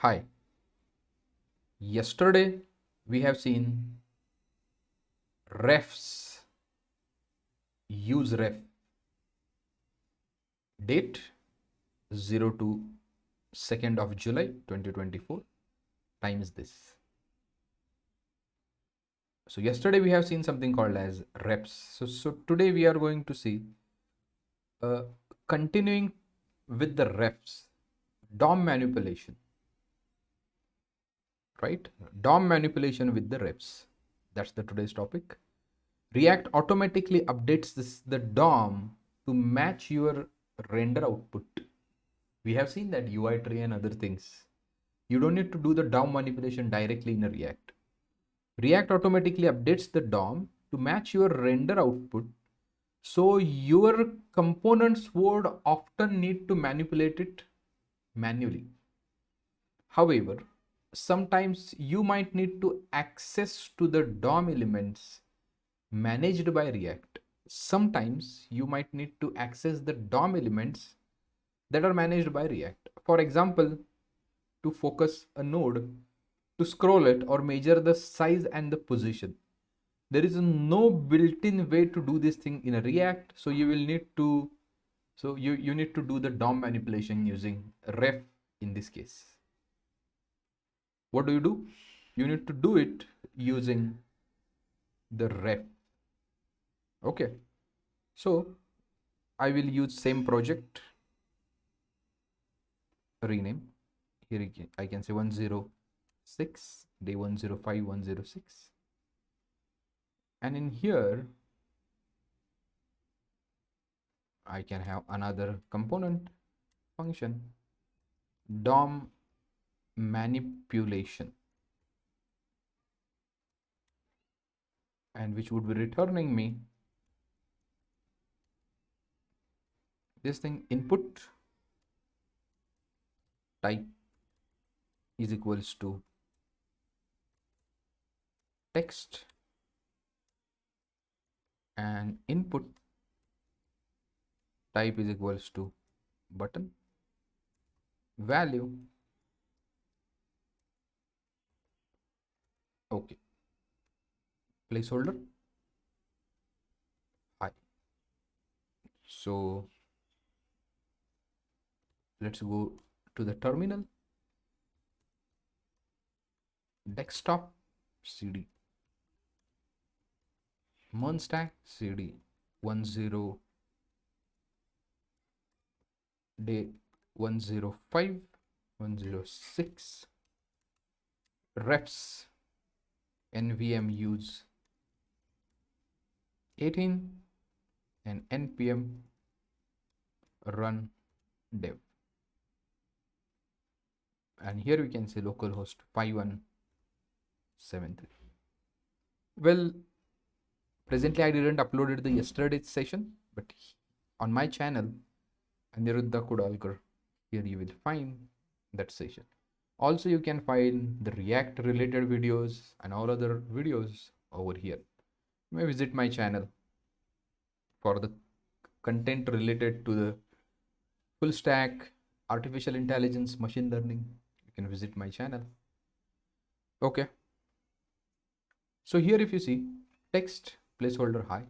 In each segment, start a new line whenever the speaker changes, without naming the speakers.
Hi. Yesterday we have seen refs, use ref, date 0 to 2nd of July 2024, time is this. So yesterday we have seen something called as refs. So today we are going to see continuing with the refs, DOM manipulation, right? DOM manipulation with the refs. That's the today's topic. React automatically updates the DOM to match your render output. We have seen that UI tree and other things. You don't need to do the DOM manipulation directly in a React. React automatically updates the DOM to match your render output. So your components would often need to manipulate it manually. However, sometimes you might need to access to the DOM elements managed by React. Sometimes you might need to access the DOM elements that are managed by React. For example, to focus a node, to scroll it or measure the size and the position. There is no built-in way to do this thing in a React, so you will need to you need to do the DOM manipulation using ref in this case. What do? You need to do it using the ref. Okay, so I will use same project, rename. Here I can say 106, day 105, 106. And in here, I can have another component function, DOM manipulation, and which would be returning me this thing, input type is equals to text, and input type is equals to button, value, okay, placeholder hi. So let's go to the terminal, desktop, cd mainstack, cd 10 day 105, 106, refs nvm use 18, and npm run dev. And here we can say localhost 5173. Well, presently I didn't upload it the yesterday's session, but on my channel Aniruddha Kudalkar, here you will find that session. Also, you can find the React related videos and all other videos over here. You may visit my channel for the content related to the full stack, artificial intelligence, machine learning. You can visit my channel. Okay. So here if you see text placeholder hi,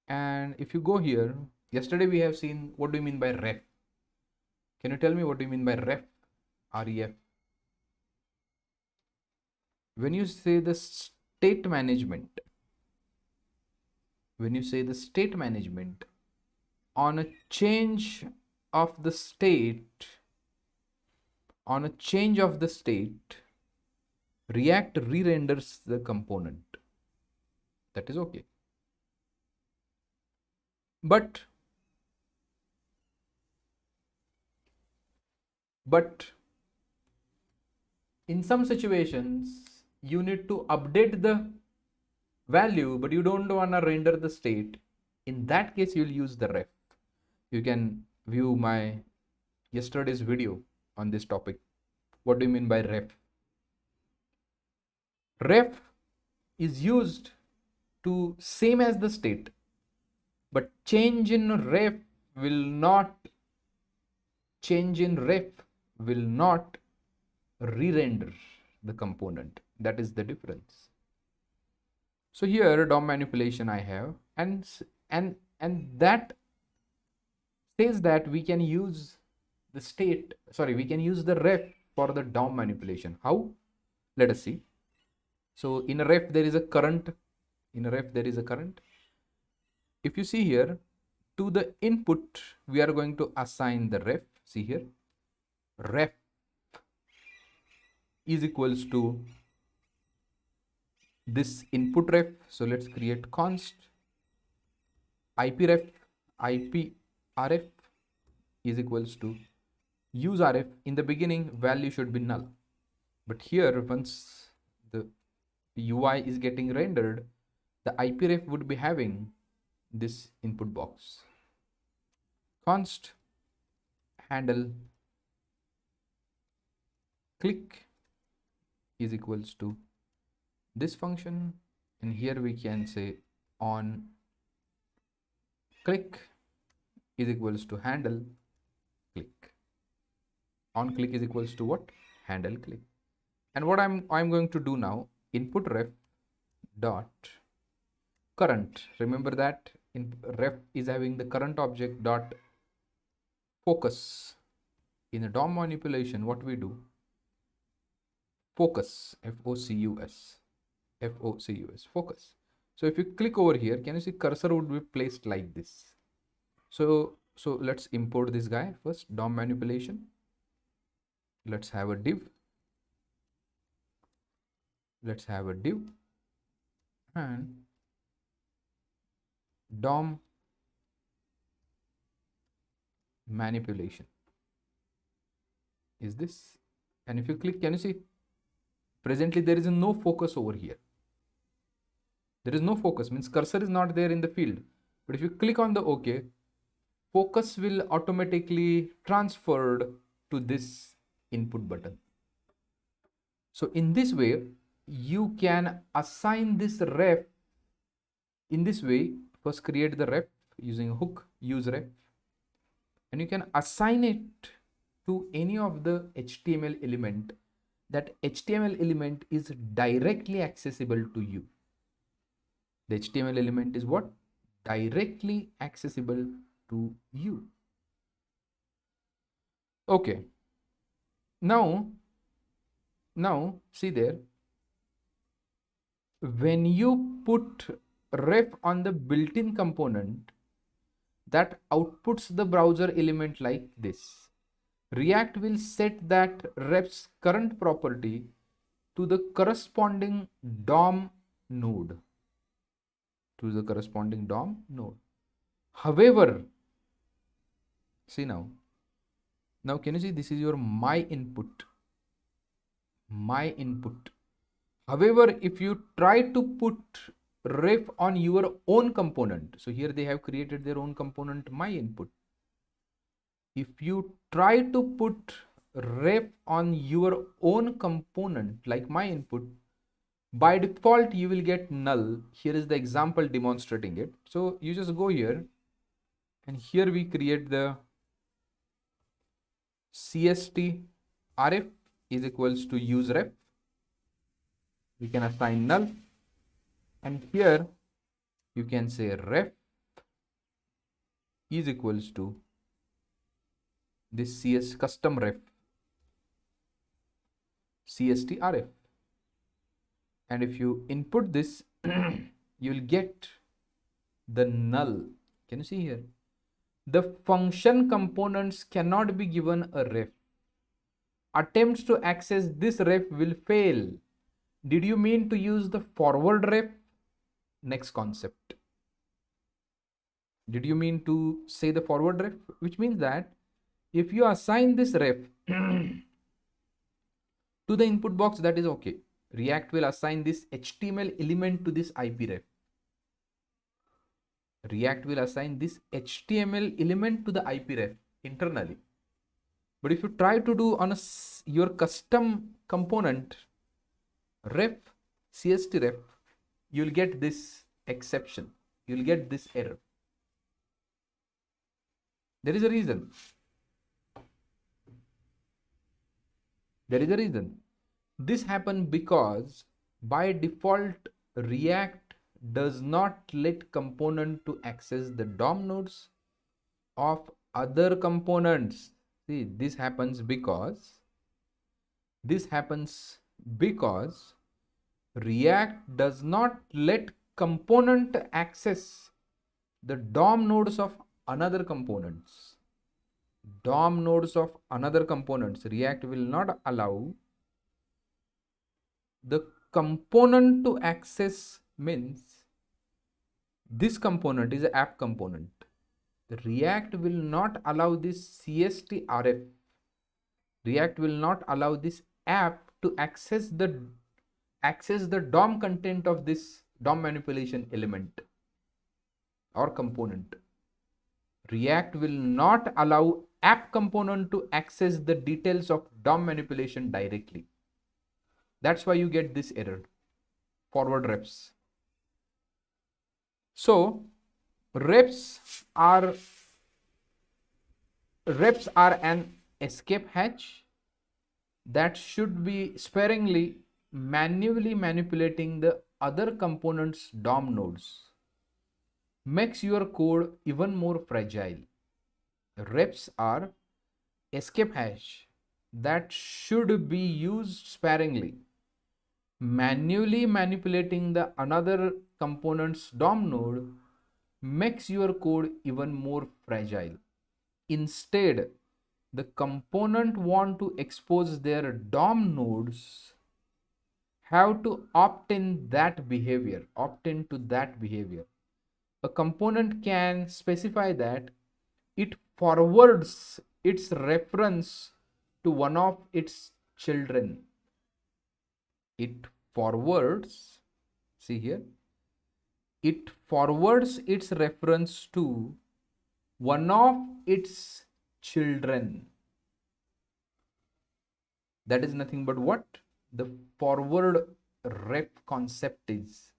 and if you go here, yesterday we have seen what do you mean by ref. Can you tell me what do you mean by ref? REF. When you say the state management, on a change of the state, React re-renders the component. That is okay. But in some situations, you need to update the value, but you don't want to render the state. In that case, you'll use the ref. You can view my yesterday's video on this topic. What do you mean by ref? Ref is used to same as the state, but change in ref will not re-render the component. That is the difference. So here DOM manipulation I have, and that says that we can use the state, sorry, we can use the ref for the DOM manipulation. How? Let us see. So in a ref there is a current. In a ref there is a current. If you see here, to the input we are going to assign the ref. See here, ref is equals to this input ref. So let's create const ipref. Ipref is equals to use ref. In the beginning value should be null, but here once the UI is getting rendered, the ipref would be having this input box. Const handle click is equals to this function, and here we can say on click is equals to handle click. On click is equals to what? Handle click. And what I'm going to do now, input ref dot current. Remember that in ref is having the current object dot focus. In a DOM manipulation, what we do, focus, F-O-C-U-S, F-O-C-U-S, focus. So if you click over here, can you see cursor would be placed like this? So let's import this guy first, DOM manipulation. Let's have a div. Let's have a div and DOM manipulation is this. And if you click, can you see presently there is no focus over here. There is no focus, means cursor is not there in the field. But if you click on the OK, focus will automatically transferred to this input button. So in this way, you can assign this ref. In this way, first create the ref using a hook, use ref, and you can assign it to any of the HTML element. That HTML element is directly accessible to you. The HTML element is what? Directly accessible to you. Okay. Now see there, when you put ref on the built-in component, that outputs the browser element like this. React will set that ref's current property to the corresponding DOM node. To the corresponding DOM node. However, see now can you see this is your my input. My input. However, if you try to put ref on your own component, so here they have created their own component, my input. If you try to put ref on your own component like my input, by default you will get null. Here is the example demonstrating it. So you just go here, and here we create the CST ref is equals to use ref. We can assign null, and here you can say ref is equals to this CS custom ref CST ref, and if you input this you'll get the null. Can you see here? The function components cannot be given a ref. Attempts to access this ref will fail. Did you mean to use the forward ref? Next concept. Did you mean to say the forward ref? Which means that if you assign this ref to the input box, that is okay. React will assign this HTML element to this IP ref. React will assign this HTML element to the IP ref internally. But if you try to do on your custom component ref, CST ref, you'll get this exception. You'll get this error. There is a reason. There is a reason. This happens because by default, React does not let component to access the DOM nodes of other components. See, this happens because React does not let component access the DOM nodes of another components. DOM nodes of another components. React will not allow the component to access, means this component is an app component. React will not allow this CSTRF. React will not allow this app to access the DOM content of this DOM manipulation element or component. React will not allow app component to access the details of DOM manipulation directly. That's why you get this error, forward refs. So refs are an escape hatch that should be sparingly manually manipulating the other components' DOM nodes. Makes your code even more fragile. Refs are escape hash that should be used sparingly. Manually manipulating the another component's DOM node makes your code even more fragile. Instead, the component want to expose their DOM nodes have to opt into that behavior. A component can specify that it forwards its reference to one of its children. It forwards, see here, it forwards its reference to one of its children. That is nothing but what the forward ref concept is.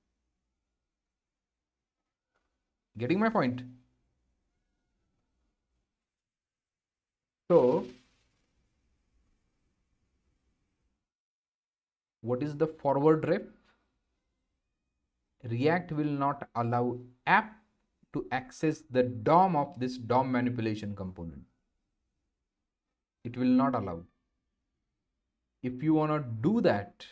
Getting my point? So what is the forward ref? React will not allow app to access the DOM of this DOM manipulation component. It will not allow. If you want to do that,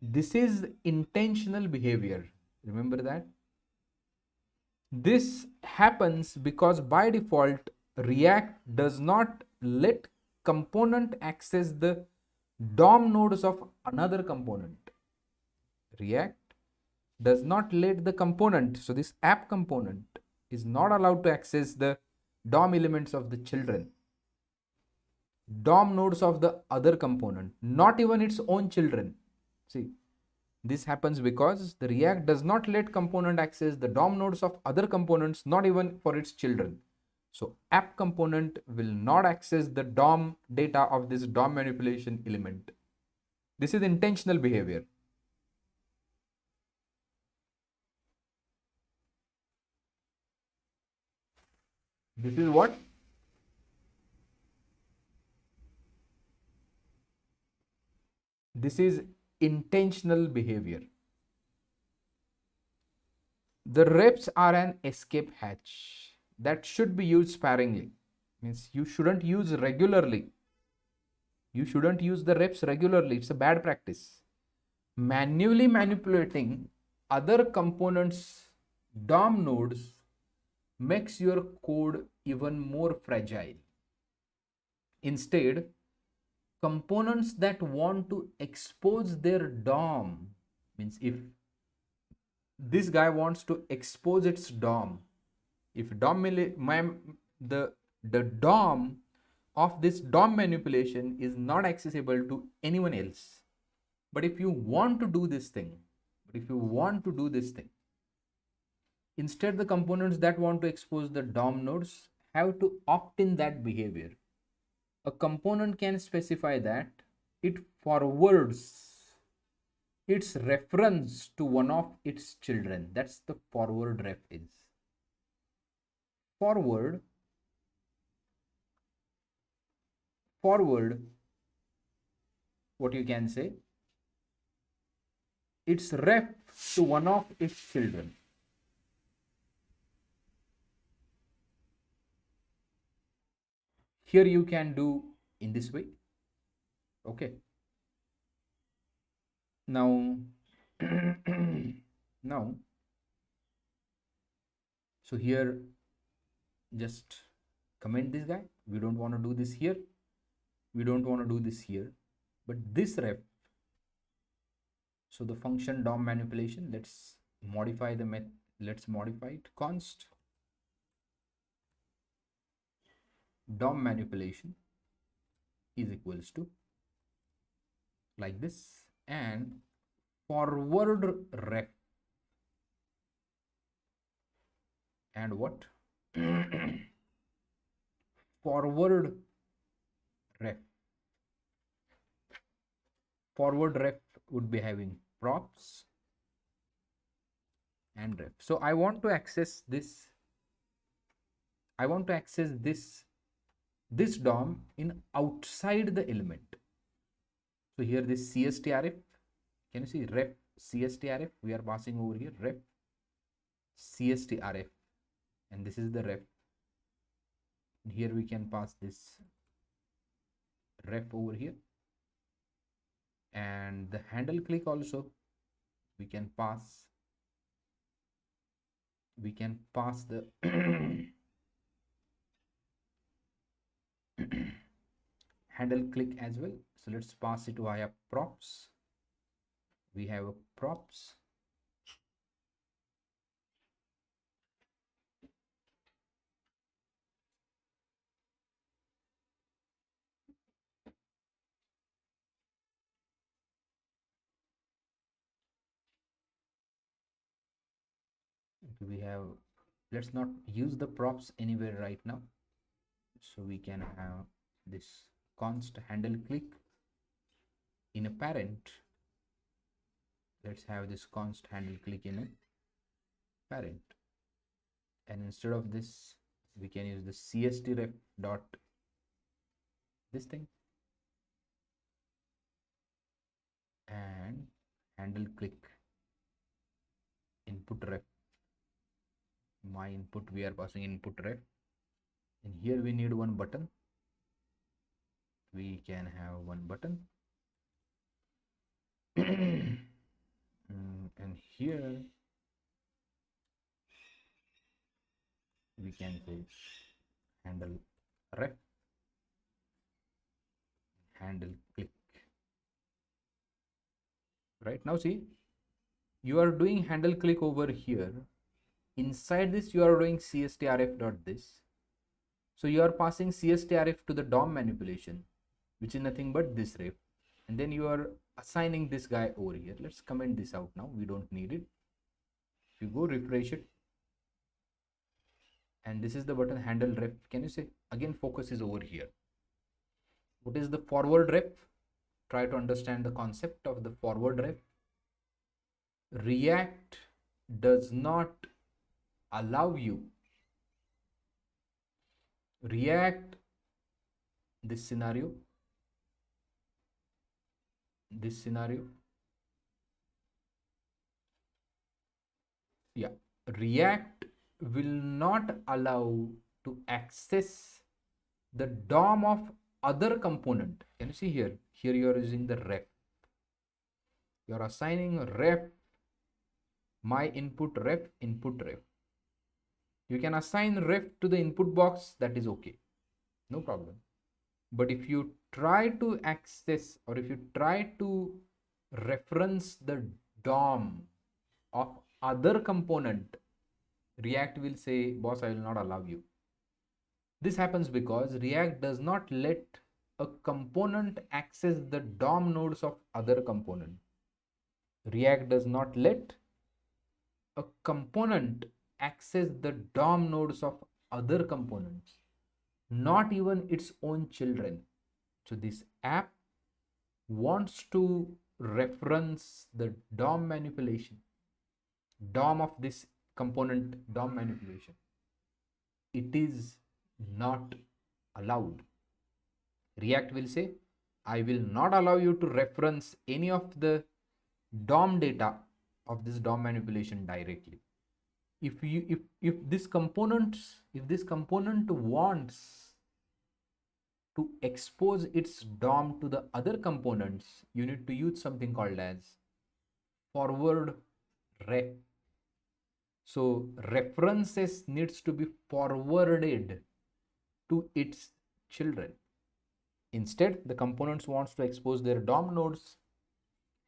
this is intentional behavior. Remember that? This happens because by default, React does not let component access the DOM nodes of another component. React does not let the component, so this app component is not allowed to access the DOM elements of the children, DOM nodes of the other component, not even its own children. See, this happens because the React does not let component access the DOM nodes of other components, not even for its children. So app component will not access the DOM data of this DOM manipulation element. This is intentional behavior. This is what? This is intentional behavior. The refs are an escape hatch that should be used sparingly. Means you shouldn't use regularly. You shouldn't use the refs regularly. It's a bad practice. Manually manipulating other components' DOM nodes makes your code even more fragile. Instead, components that want to expose their DOM, means if this guy wants to expose its DOM, if the DOM of this DOM manipulation is not accessible to anyone else, but if you want to do this thing, instead the components that want to expose the DOM nodes have to opt in that behavior. A component can specify that it forwards its reference to one of its children. That's the forward ref is. Forward forward, what you can say, its ref to one of its children. Here you can do in this way. Okay. Now, now, so here just comment this guy. We don't want to do this here. We don't want to do this here. But this ref, so the function DOM manipulation, let's modify the let's modify it. Const DOM manipulation is equals to like this, and forward ref, and what? Forward ref. Forward ref would be having props and ref. So I want to access this. I want to access this DOM in outside the element. So here this CSTRF, can you see ref CSTRF? We are passing over here ref CSTRF, and this is the ref. Here we can pass this ref over here, and the handle click also we can pass the handle click as well. So let's pass it via props. We have a props, we have, let's not use the props anywhere right now, so we can have this const handle click in a parent. Let's have this const handle click in a parent, and instead of this we can use the cst ref dot this thing, and handle click input ref. My input, we are passing input ref, and here we need one button. We can have one button. And here we can say handle ref, handle click. Right now, see, you are doing handle click over here. Inside this, you are doing cstrf dot this. So you are passing cstrf to the DOM manipulation, which is nothing but this ref, and then you are assigning this guy over here. Let's comment this out now. We don't need it. If you go refresh it, and this is the button handle ref. Can you say again? Focus is over here. What is the forward ref? Try to understand the concept of the forward ref. React does not allow you. React, this scenario, yeah, React will not allow to access the DOM of other component. Can you see here? Here you are using the ref. You are assigning ref, my input ref, input ref. You can assign ref to the input box, that is okay, no problem. But if you try to access, or if you try to reference the DOM of other component, React will say, boss, I will not allow you. This happens because React does not let a component access the DOM nodes of other component. React does not let a component access the DOM nodes of other components, not even its own children. So this app wants to reference the DOM manipulation, DOM of this component, DOM manipulation. It is not allowed. React will say, I will not allow you to reference any of the DOM data of this DOM manipulation directly. If this component wants to expose its DOM to the other components, you need to use something called as forward ref. So references needs to be forwarded to its children. Instead, the components wants to expose their DOM nodes,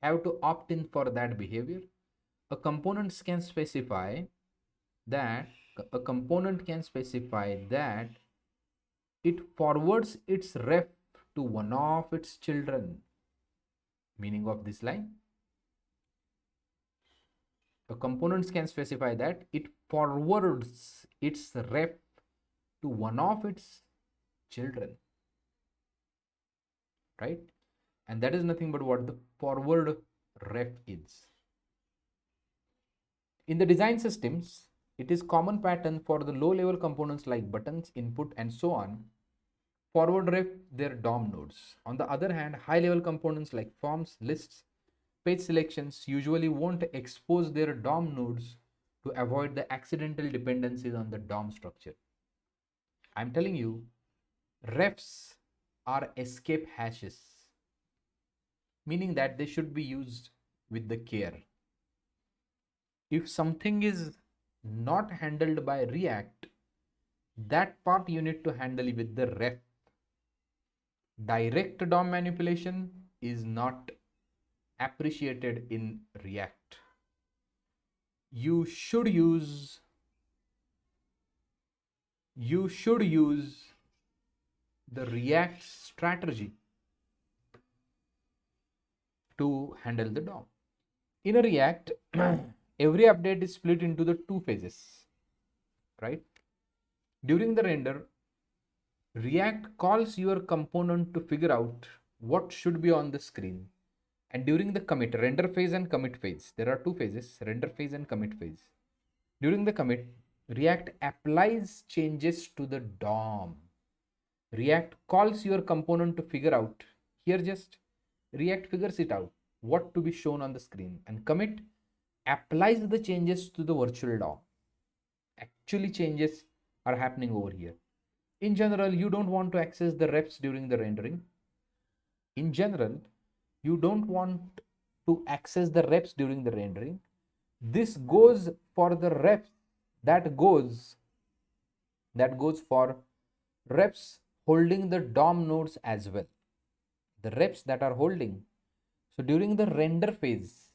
have to opt in for that behavior. A component can specify that it forwards its ref to one of its children. Meaning of this line, a component can specify that it forwards its ref to one of its children, right? And that is nothing but what the forward ref is. In the design systems, it is common pattern for the low level components like buttons, input, and so on, forward ref their DOM nodes. On the other hand, high level components like forms, lists, page selections usually won't expose their DOM nodes to avoid the accidental dependencies on the DOM structure. I'm telling you, refs are escape hashes, meaning that they should be used with the care. If something is not handled by React, that part you need to handle with the ref. Direct DOM manipulation is not appreciated in React. You should use the React strategy to handle the DOM. In a React, every update is split into the two phases, right? During the render, React calls your component to figure out what should be on the screen. And during the commit, render phase and commit phase, there are two phases, render phase and commit phase. During the commit, React applies changes to the DOM. React calls your component to figure out. Here just React figures it out what to be shown on the screen, and commit applies the changes to the virtual DOM. Actually changes are happening over here. In general, you don't want to access the refs during the rendering. In general, you don't want to access the refs during the rendering. This goes for the refs that goes for refs holding the DOM nodes as well. The refs that are holding. So during the render phase,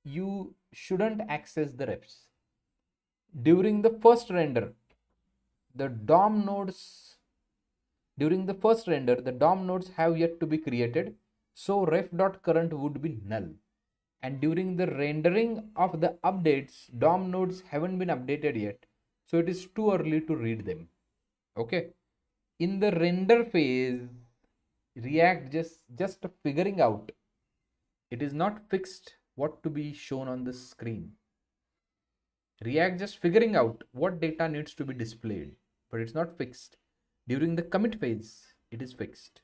you shouldn't access the refs. During the first render, the DOM nodes have yet to be created, so ref.current would be null. And during the rendering of the updates, DOM nodes haven't been updated yet, so it is too early to read them. Okay. In the render phase, React just figuring out. It is not fixed what to be shown on the screen. React just figuring out what data needs to be displayed, but it's not fixed. During the commit phase, it is fixed.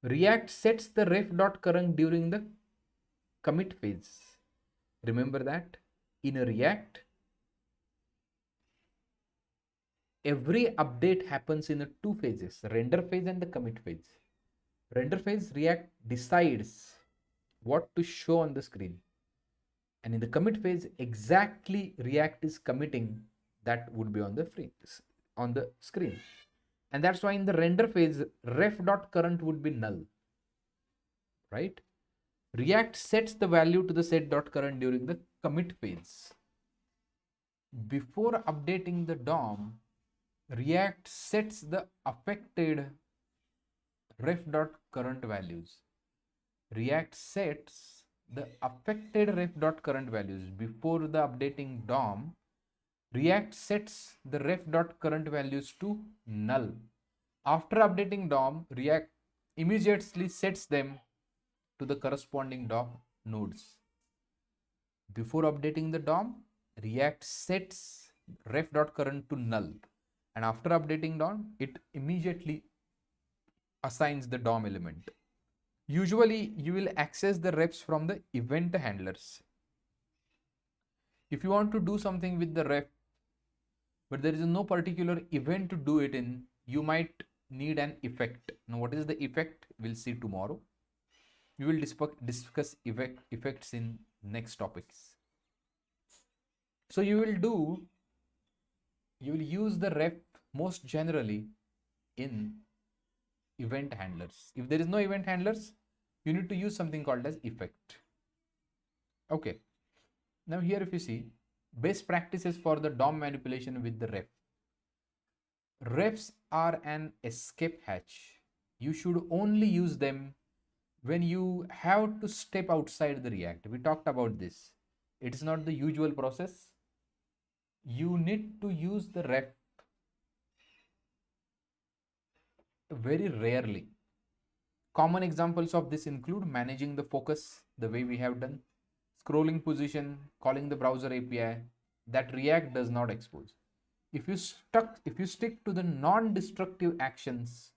React sets the ref.current during the commit phase. Remember that in a React, every update happens in the two phases, render phase and the commit phase. Render phase, React decides what to show on the screen. And in the commit phase, exactly React is committing that would be on the screen. And that's why in the render phase, ref.current would be null, right? React sets the value to the set.current during the commit phase. Before updating the DOM, React sets the affected ref.current values. React sets the affected ref.current values before the updating DOM. React sets the ref.current values to null. After updating DOM, React immediately sets them to the corresponding DOM nodes. Before updating the DOM, React sets ref.current to null. And after updating DOM, it immediately assigns the DOM element. Usually, you will access the reps from the event handlers. If you want to do something with the rep, but there is no particular event to do it in, you might need an effect. Now, what is the effect? We'll see tomorrow. We will discuss effects in next topics. So you will use the rep most generally in event handlers. If there is no event handlers, you need to use something called as effect. Okay. Now here if you see best practices for the DOM manipulation with the rep. Reps are an escape hatch. You should only use them when you have to step outside the React. We talked about this. It is not the usual process. You need to use the rep very rarely. Common examples of this include managing the focus the way we have done, scrolling position, calling the browser API that React does not expose. If you stick to the non-destructive actions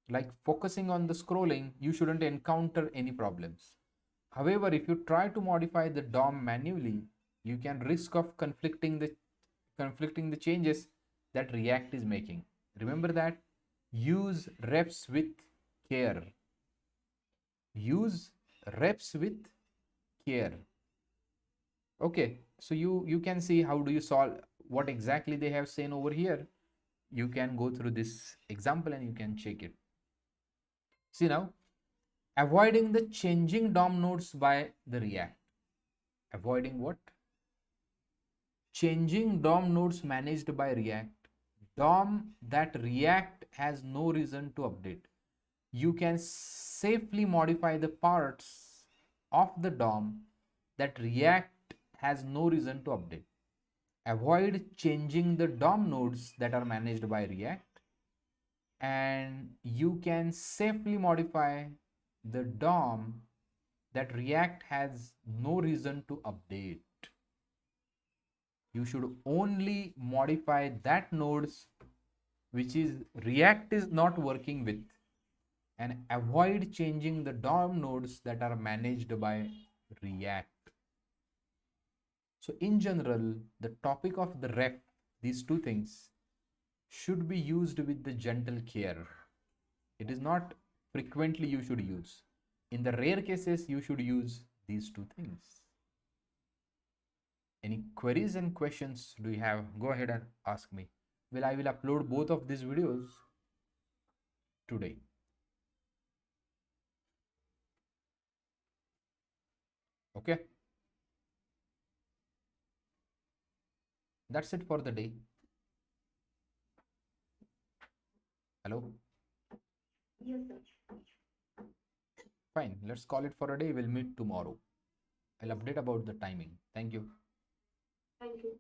like focusing on the scrolling, you shouldn't encounter any problems. However, if you try to modify the DOM manually, you can risk of conflicting the changes that React is making. Remember that. Use reps with care. Use reps with care. Okay, so you can see how do you solve what exactly they have seen over here. You can go through this example and you can check it. See now, avoiding the changing DOM nodes by the React. Avoiding what? Changing DOM nodes managed by React. DOM that React has no reason to update. You can safely modify the parts of the DOM that React has no reason to update. Avoid changing the DOM nodes that are managed by React, and you can safely modify the DOM that React has no reason to update. You should only modify that nodes which is React is not working with, and avoid changing the DOM nodes that are managed by React. So in general, the topic of the rep, these two things, should be used with the gentle care. It is not frequently you should use. In the rare cases, you should use these two things. Any queries and questions do you have? Go ahead and ask me. Well, I will upload both of these videos today. Okay. That's it for the day. Hello.
Yes, sir.
Fine. Let's call it for a day. We'll meet tomorrow. I'll update about the timing. Thank you.
Thank you.